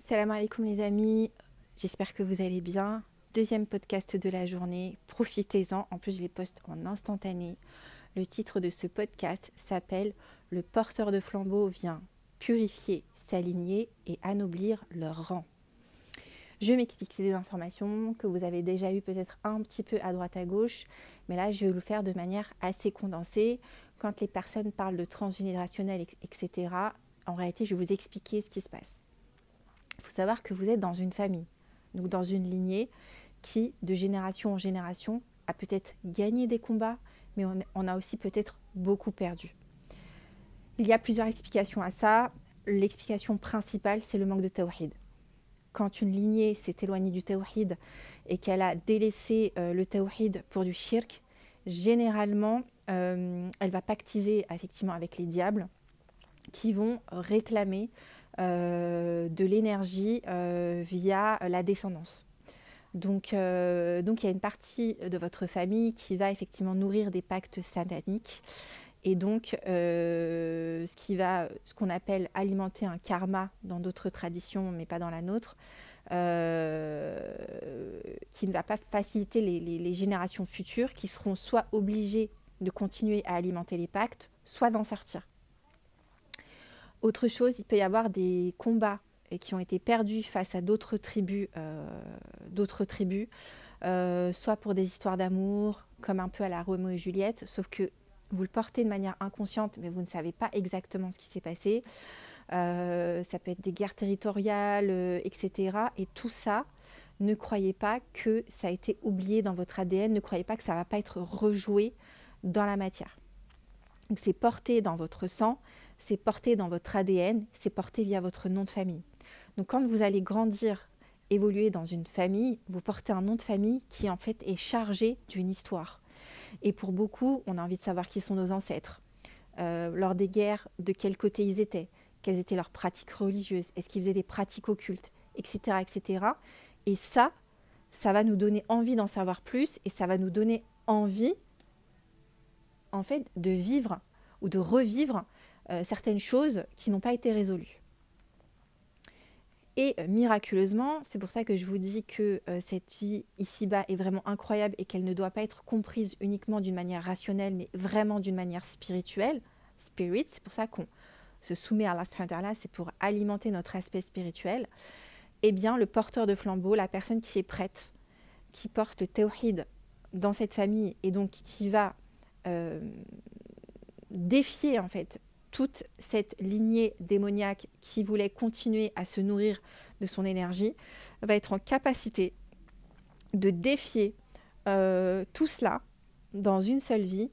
Salam alaikum les amis, j'espère que vous allez bien. Deuxième podcast de la journée, profitez-en, en plus je les poste en instantané. Le titre de ce podcast s'appelle « Le porteur de flambeau vient purifier, s'aligner et anoblir leur rang ». Je m'explique, c'est des informations que vous avez déjà eues peut-être un petit peu à droite à gauche, mais là je vais le faire de manière assez condensée. Quand les personnes parlent de transgénérationnel, etc., en réalité je vais vous expliquer ce qui se passe. Il faut savoir que vous êtes dans une famille, donc dans une lignée qui, de génération en génération, a peut-être gagné des combats, mais on a aussi peut-être beaucoup perdu. Il y a plusieurs explications à ça. L'explication principale, c'est le manque de tawhid. Quand une lignée s'est éloignée du tawhid et qu'elle a délaissé le tawhid pour du shirk, généralement, elle va pactiser effectivement avec les diables qui vont réclamer de l'énergie via la descendance. Donc il y a une partie de votre famille qui va effectivement nourrir des pactes sataniques et donc ce qu'on appelle alimenter un karma dans d'autres traditions mais pas dans la nôtre, qui ne va pas faciliter les générations futures qui seront soit obligées de continuer à alimenter les pactes, soit d'en sortir. Autre chose, il peut y avoir des combats qui ont été perdus face à d'autres tribus, soit pour des histoires d'amour, comme un peu à la Roméo et Juliette, sauf que vous le portez de manière inconsciente, mais vous ne savez pas exactement ce qui s'est passé. Ça peut être des guerres territoriales, etc. Et tout ça, ne croyez pas que ça a été oublié dans votre ADN, ne croyez pas que ça ne va pas être rejoué dans la matière. Donc c'est porté dans votre sang, c'est porté dans votre ADN, c'est porté via votre nom de famille. Donc quand vous allez grandir, évoluer dans une famille, vous portez un nom de famille qui en fait est chargé d'une histoire. Et pour beaucoup, on a envie de savoir qui sont nos ancêtres. Lors des guerres, de quel côté ils étaient, quelles étaient leurs pratiques religieuses, est-ce qu'ils faisaient des pratiques occultes, etc. etc. Et ça va nous donner envie d'en savoir plus et ça va nous donner envie en fait de vivre ou de revivre certaines choses qui n'ont pas été résolues. Et miraculeusement, c'est pour ça que je vous dis que cette vie ici-bas est vraiment incroyable et qu'elle ne doit pas être comprise uniquement d'une manière rationnelle, mais vraiment d'une manière spirituelle. Spirit, c'est pour ça qu'on se soumet à Allah subhanahu wa ta'ala, c'est pour alimenter notre aspect spirituel. Eh bien, le porteur de flambeau, la personne qui est prête, qui porte le tawhid dans cette famille et donc qui va défier en fait toute cette lignée démoniaque qui voulait continuer à se nourrir de son énergie, va être en capacité de défier tout cela dans une seule vie,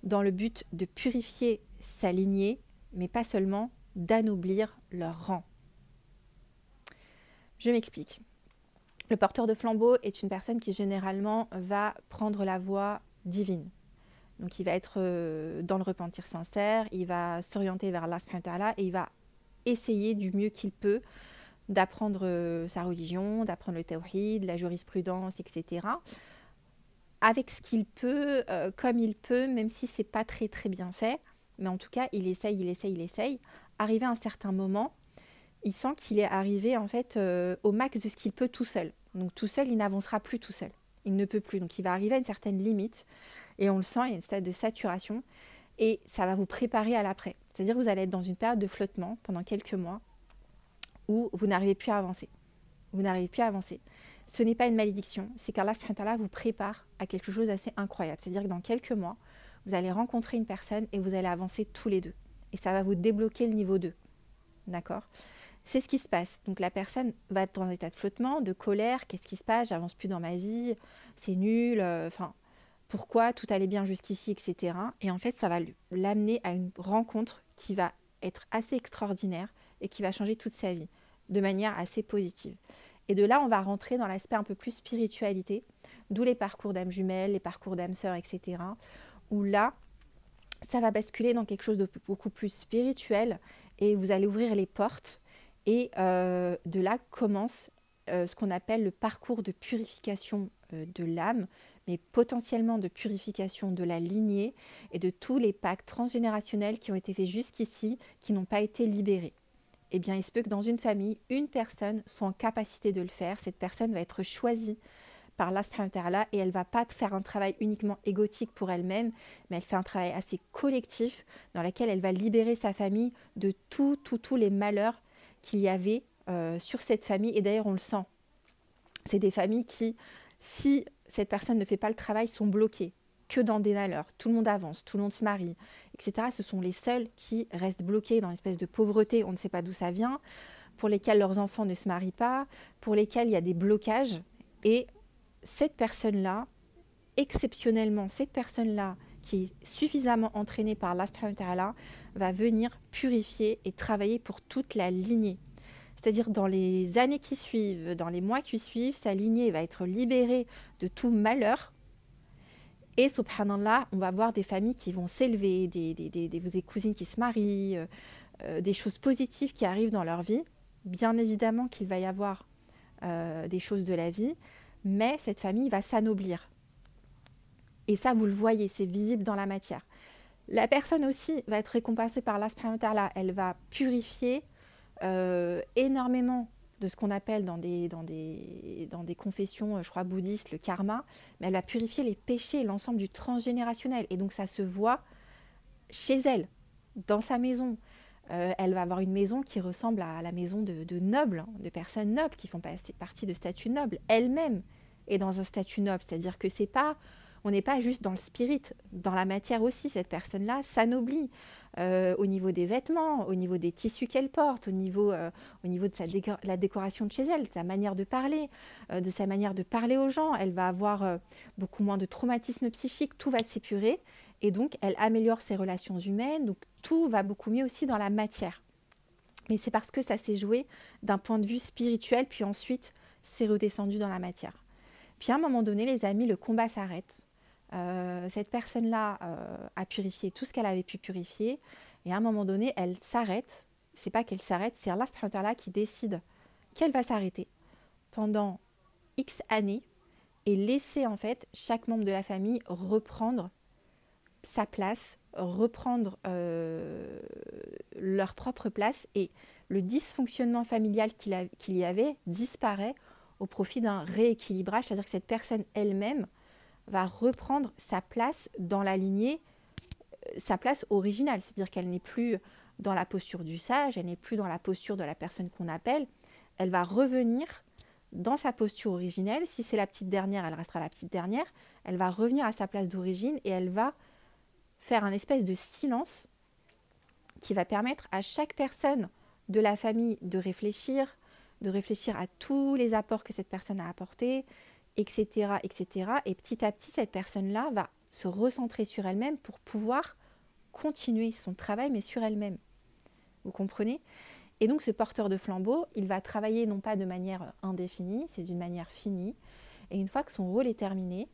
dans le but de purifier sa lignée, mais pas seulement d'anoblir leur rang. Je m'explique. Le porteur de flambeau est une personne qui généralement va prendre la voie divine. Donc il va être dans le repentir sincère, il va s'orienter vers Allah subhanahu wa ta'ala et il va essayer du mieux qu'il peut d'apprendre sa religion, d'apprendre le tawhid, la jurisprudence, etc. Avec ce qu'il peut, comme il peut, même si c'est pas très très bien fait, mais en tout cas il essaye. Arrivé à un certain moment, il sent qu'il est arrivé en fait au max de ce qu'il peut tout seul. Donc tout seul, il n'avancera plus tout seul. Il ne peut plus. Donc il va arriver à une certaine limite et on le sent, il y a une stade de saturation et ça va vous préparer à l'après. C'est-à-dire que vous allez être dans une période de flottement pendant quelques mois où vous n'arrivez plus à avancer. Vous n'arrivez plus à avancer. Ce n'est pas une malédiction, c'est qu'Allah subhanahu wa ta'ala vous prépare à quelque chose d'assez incroyable. C'est-à-dire que dans quelques mois, vous allez rencontrer une personne et vous allez avancer tous les deux. Et ça va vous débloquer le niveau 2. D'accord ? C'est ce qui se passe. Donc la personne va être dans un état de flottement, de colère. Qu'est-ce qui se passe ? J'avance plus dans ma vie, c'est nul. Pourquoi tout allait bien jusqu'ici, etc. Et en fait, ça va l'amener à une rencontre qui va être assez extraordinaire et qui va changer toute sa vie de manière assez positive. Et de là, on va rentrer dans l'aspect un peu plus spiritualité, d'où les parcours d'âme jumelle, les parcours d'âme sœur, etc. Où là, ça va basculer dans quelque chose de beaucoup plus spirituel et vous allez ouvrir les portes. Et de là commence ce qu'on appelle le parcours de purification de l'âme, mais potentiellement de purification de la lignée et de tous les pactes transgénérationnels qui ont été faits jusqu'ici, qui n'ont pas été libérés. eh bien, il se peut que dans une famille, une personne soit en capacité de le faire. Cette personne va être choisie par Allah subhanahu wa ta'ala et elle ne va pas faire un travail uniquement égotique pour elle-même, mais elle fait un travail assez collectif dans lequel elle va libérer sa famille de tous les malheurs qu'il y avait sur cette famille. Et d'ailleurs, on le sent. C'est des familles qui, si cette personne ne fait pas le travail, sont bloquées, que dans des malheurs. Tout le monde avance, tout le monde se marie, etc. Ce sont les seuls qui restent bloqués dans une espèce de pauvreté, on ne sait pas d'où ça vient, pour lesquels leurs enfants ne se marient pas, pour lesquels il y a des blocages. Et cette personne-là, exceptionnellement, cette personne-là qui est suffisamment entraînée par Allah subhanahu wa ta'ala va venir purifier et travailler pour toute la lignée. C'est-à-dire dans les années qui suivent, dans les mois qui suivent, sa lignée va être libérée de tout malheur. Et subhanallah, on va voir des familles qui vont s'élever, des cousines qui se marient, des choses positives qui arrivent dans leur vie. Bien évidemment qu'il va y avoir des choses de la vie, mais cette famille va s'anoblir. Et ça, vous le voyez, c'est visible dans la matière. La personne aussi va être récompensée par Allah subhanahu wa ta'ala. Elle va purifier énormément de ce qu'on appelle dans des confessions, je crois, bouddhistes, le karma, mais elle va purifier les péchés, l'ensemble du transgénérationnel. Et donc ça se voit chez elle, dans sa maison. Elle va avoir une maison qui ressemble à la maison de nobles, de personnes nobles qui font partie de statuts nobles. Elle-même est dans un statut noble, c'est-à-dire que c'est pas, on n'est pas juste dans le spirit, dans la matière aussi, cette personne-là s'anoblit au niveau des vêtements, au niveau des tissus qu'elle porte, au niveau de la décoration de chez elle, de sa manière de parler aux gens. Elle va avoir beaucoup moins de traumatisme psychique, tout va s'épurer. Et donc, elle améliore ses relations humaines. Donc, tout va beaucoup mieux aussi dans la matière. Mais c'est parce que ça s'est joué d'un point de vue spirituel, puis ensuite, c'est redescendu dans la matière. Puis à un moment donné, les amis, le combat s'arrête. Cette personne-là a purifié tout ce qu'elle avait pu purifier. Et à un moment donné, elle s'arrête. C'est pas qu'elle s'arrête, c'est Allah subhanahu wa ta'ala qui décide qu'elle va s'arrêter pendant X années et laisser en fait chaque membre de la famille reprendre sa place, reprendre leur propre place, et le dysfonctionnement familial qu'il y avait disparaît au profit d'un rééquilibrage, c'est-à-dire que cette personne elle-même va reprendre sa place dans la lignée, sa place originale, c'est-à-dire qu'elle n'est plus dans la posture du sage, elle n'est plus dans la posture de la personne qu'on appelle, elle va revenir dans sa posture originelle. Si c'est la petite dernière, elle restera la petite dernière, elle va revenir à sa place d'origine et elle va faire un espèce de silence qui va permettre à chaque personne de la famille de réfléchir à tous les apports que cette personne a apportés, etc., etc. Et petit à petit, cette personne-là va se recentrer sur elle-même pour pouvoir continuer son travail, mais sur elle-même. Vous comprenez ? Et donc, ce porteur de flambeau, il va travailler non pas de manière indéfinie, c'est d'une manière finie. Et une fois que son rôle est terminé,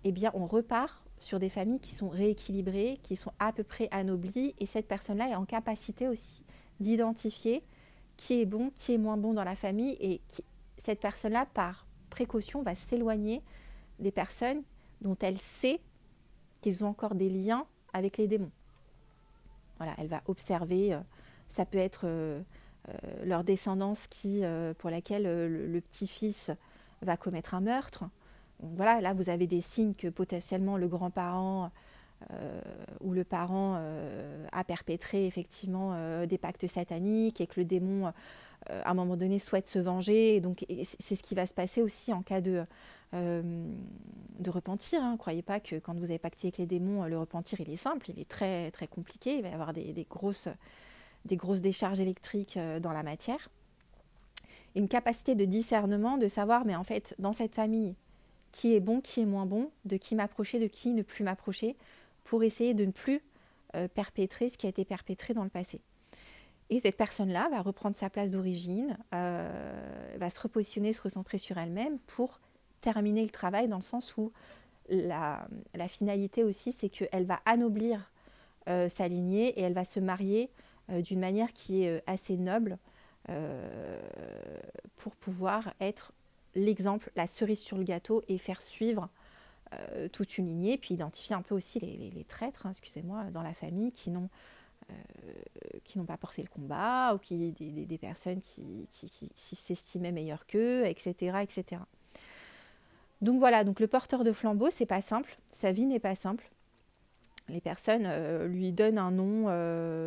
eh bien, on repart sur des familles qui sont rééquilibrées, qui sont à peu près anoblies. Et cette personne-là est en capacité aussi d'identifier qui est bon, qui est moins bon dans la famille. Et cette personne-là, par précaution, va s'éloigner des personnes dont elle sait qu'ils ont encore des liens avec les démons. Voilà, elle va observer, ça peut être leur descendance pour laquelle le petit-fils va commettre un meurtre. Donc voilà, là vous avez des signes que potentiellement le grand-parent ou le parent a perpétré effectivement des pactes sataniques et que le démon à un moment donné souhaite se venger. Et donc c'est ce qui va se passer aussi en cas de repentir. Ne croyez pas que quand vous avez pacté avec les démons, le repentir il est simple, il est très, très compliqué. Il va y avoir des grosses décharges électriques dans la matière. Une capacité de discernement, de savoir, mais en fait, dans cette famille, qui est bon, qui est moins bon, de qui m'approcher, de qui ne plus m'approcher, pour essayer de ne plus perpétrer ce qui a été perpétré dans le passé. Et cette personne-là va reprendre sa place d'origine, va se repositionner, se recentrer sur elle-même pour terminer le travail, dans le sens où la finalité aussi, c'est qu'elle va anoblir sa lignée et elle va se marier d'une manière qui est assez noble pour pouvoir être l'exemple, la cerise sur le gâteau et faire suivre toute une lignée, puis identifier un peu aussi les traîtres, excusez-moi, dans la famille qui n'ont qui n'ont pas porté le combat, ou des personnes qui s'estimaient meilleures qu'eux, etc., etc. Donc voilà, donc le porteur de flambeau, c'est pas simple, sa vie n'est pas simple. Les personnes lui donnent un nom,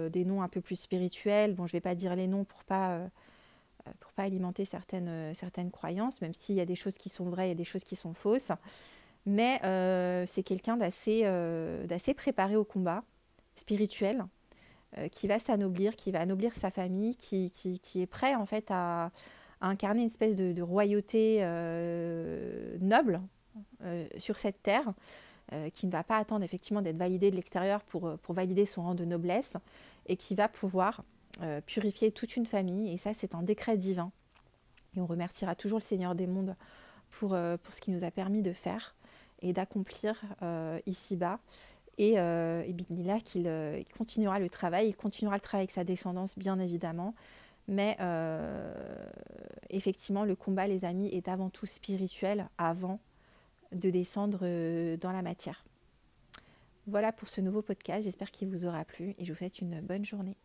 des noms un peu plus spirituels. Bon, je ne vais pas dire les noms pour pas alimenter certaines croyances, même s'il y a des choses qui sont vraies et des choses qui sont fausses. Mais c'est quelqu'un d'assez préparé au combat spirituel, qui va s'anoblir, qui va anoblir sa famille, qui est prêt en fait à incarner une espèce de royauté noble sur cette terre, qui ne va pas attendre effectivement d'être validé de l'extérieur pour valider son rang de noblesse, et qui va pouvoir purifier toute une famille. Et ça, c'est un décret divin. Et on remerciera toujours le Seigneur des mondes pour ce qu'il nous a permis de faire et d'accomplir ici-bas. Et Bidnillah qu'il continuera le travail. Il continuera le travail avec sa descendance, bien évidemment. Mais effectivement, le combat, les amis, est avant tout spirituel, avant de descendre dans la matière. Voilà pour ce nouveau podcast. J'espère qu'il vous aura plu et je vous souhaite une bonne journée.